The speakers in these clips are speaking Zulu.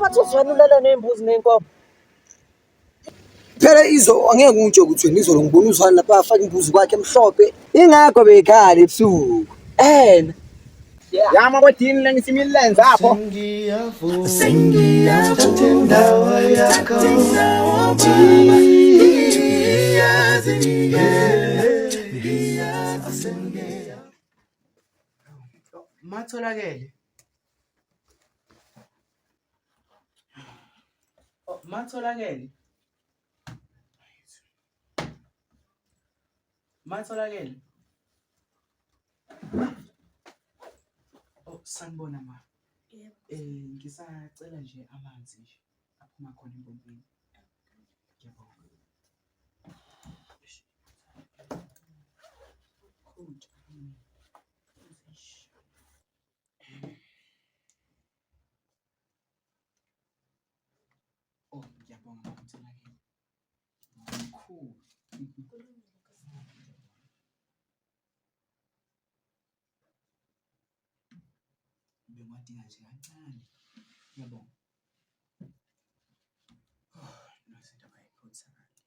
bathi uzwanulala nembuzi nenkomo. Phela izo angeke ngitsho ukuthi wena izolo ngibona uzwana lapha afaka imbuzi kwakhe emhlophe. Ingakho bekhala ebusuku. Yama kwedini lengisimile lenza apho. Matholakele. Matholakele. Matholakele. Sanibona ma. Ngisacela nje amanzi nje aphuma khona empompini. Ngiyabonga. Ngiyabonga Matholakele. Cool. Bengadinga nje kancane. Ngiyabonga. Nasinto abayiphutha kahle.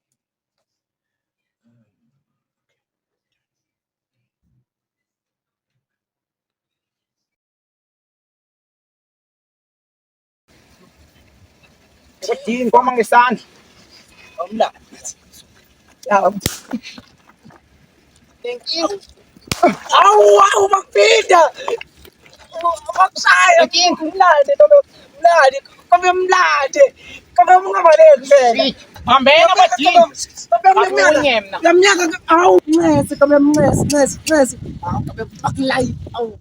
Kwedini koma ngesandla. Omla. Thank you. Awu bakuphinda. Bakushaya umlande mlande. Kome mlande. Kome ungabaleki phela. Hambena badini. Akunyemna. Lamnyaka awu Ncesi kome Ncesi. Awu kome bakulay. Awu.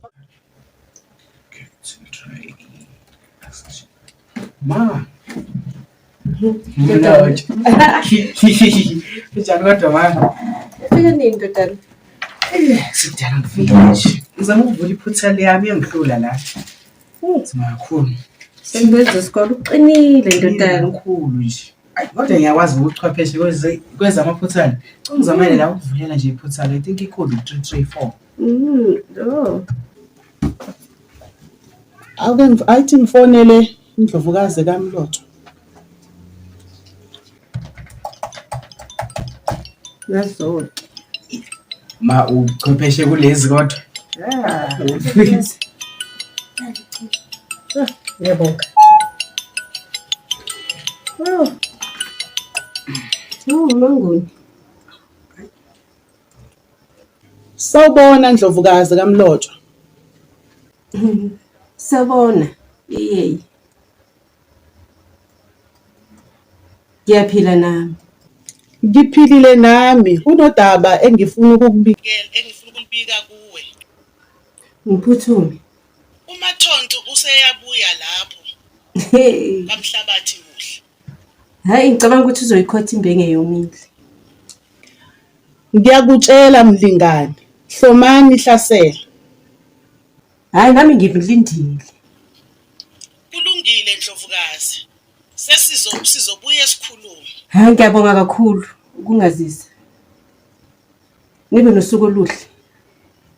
Ma. Mlotha. Njani kodwa ma? Ufike nini ndodana? Sidala ngifike nje. Ngizama ukuvula iphutha leyami yangihlula la. Nzima kakhulu. Sengenza isikole uqinile ndodana. Kakhulu nje. Kodwa ngiyakwazi ukuchwepheshe kwezamaphutha. Ngizamele la ukuvulela nje iphutha le. I think ikhulu 334. Oh. Ayithi ngifonele indlovukazi kaMlotha. Nazo. Ma uchwepheshe kulezi kodwa. Ngiyabonga. Manguni. Sawubona ndlovukazi kaMlotha. Sabona. Yey. Ngiyaphila nami. Ngiphilile nami kunodaba engifuna ukulibika kuwe. Ngiphuthume. uMathonto useyabuya lapho kaMhlabathi muhle. Hayi ngicabanga ukuthi uzoyikhotha imbenge yomile. Ngiyakutshela mlingane, hlomani ihlasela. Hayi nami ngimlindile. Kulungile Ndlovukazi. Sizobuye sikhulume. Hayi ngiyabonga kakhulu ukungazisa. Nibe nosuku oluhle.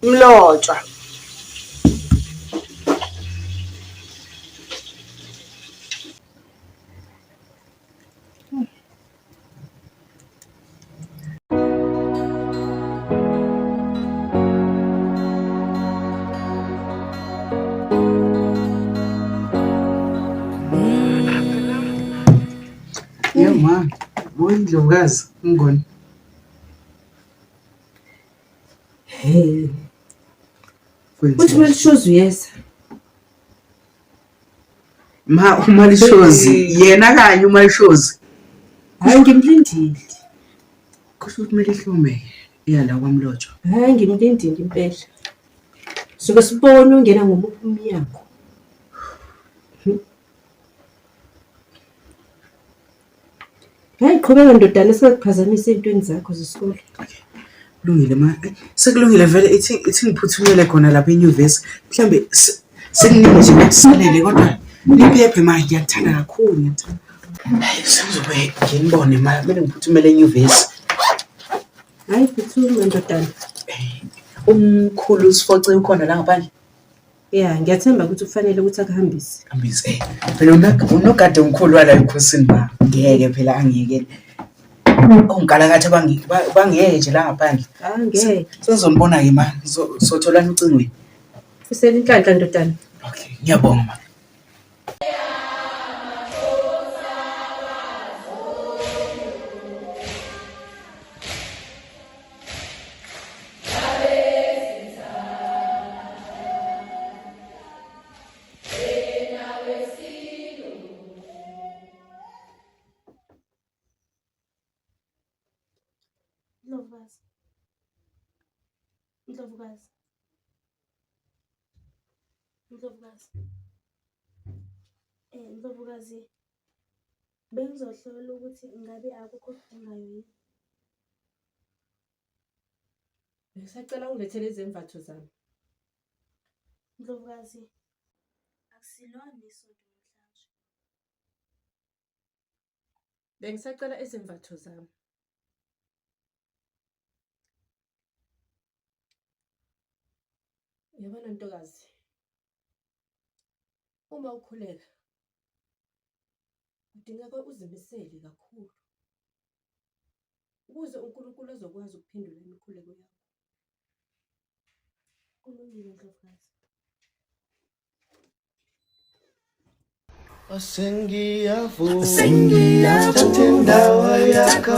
Mlotha. Ma, boy Ndlovukazi ngoni. Uthi malishozi uyeza. Ma umalishozi yena kanye umalishozi. Hayi ngimlindile. Kusho ukuthi kumele ihlome iyala kwaMlotha. Hayi ngimlindile impela. Soke sibone ungena ngomuphi umnyango. Hayi qhubeka ndodana singakuphazamise ezintweni zakho zesikole. Kulungile ma. Sekulungile vele ithi ngiphuthumele khona lapha enyuvesi. Mhlambe sekuningi nje kusalele kodwa liphephe ma ngiyathanda kakhulu ngiyathanda. Sengizobe nginibone ma kumele ngiphuthumele enyuvesi. Hayi phuthuma ndodana. Umkhulu usifoce ukhona la ngaphandle. Yeah, ngiyathemba ukuthi kufanele ukuthi akuhambise. Hambise. Phela unogade omkhulu wala ekhosini ba. Ngeke phela angiyekele. Onkalakatha bangeke nje la ngaphandle. Ngeke. Sezonibona ke ma. Sotholana ucingweni. Kusele inhlanhla ndodana. Okay, ngiyabonga ma. Ndlovukazi, bengizohlola ukuthi ngabe akukho okudingayo yini. Ngisacela ungilethele izembatho zami. Ndlovukazi, akusilona isonto namhlanje. Bengisacela izembatho zami. Yabona ntokazi. Uma ukhuleka udingeka uzimisele kakhulu ukuze uNkulunkulu ezokwazi ukuphendula imikhuleko yakho. Kulungile Ndlovukazi. Sengiyavuka yakho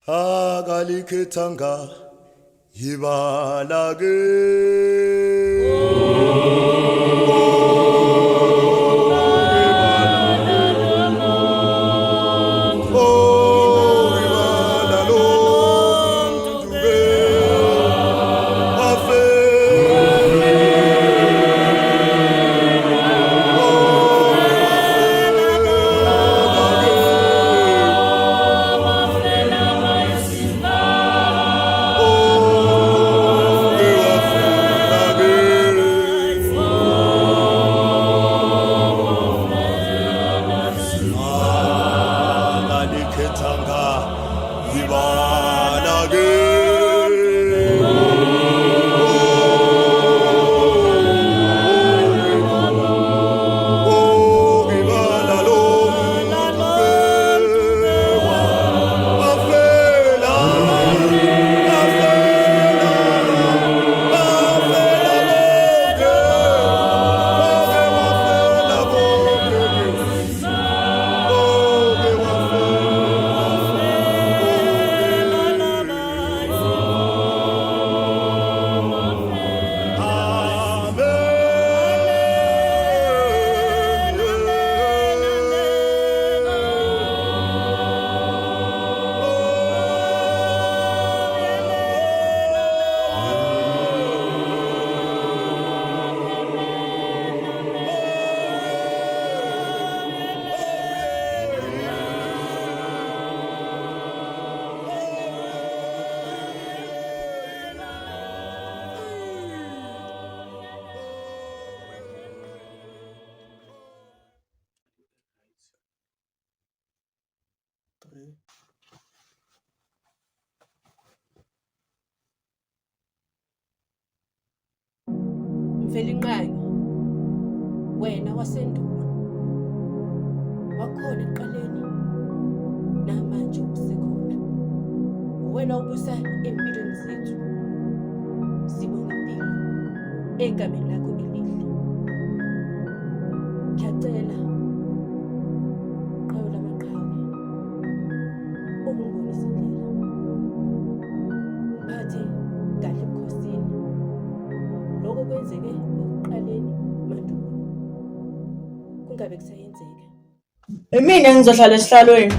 akalikethanga ibalake Mfelinqangi, wena wasendulo wakhona ekuqaleni namanje usekhona. Wena ubusa empilweni zethu. Sibonga impilo egameni lakho elihle. Ngiyacela qayo lamaqhawe ungibonise indlela. Phathe kahle ebukhosini. Lokho kwenzeke ekuqaleni mandulo kungabe kusayenzeka. Mina engizohlala esihlalweni.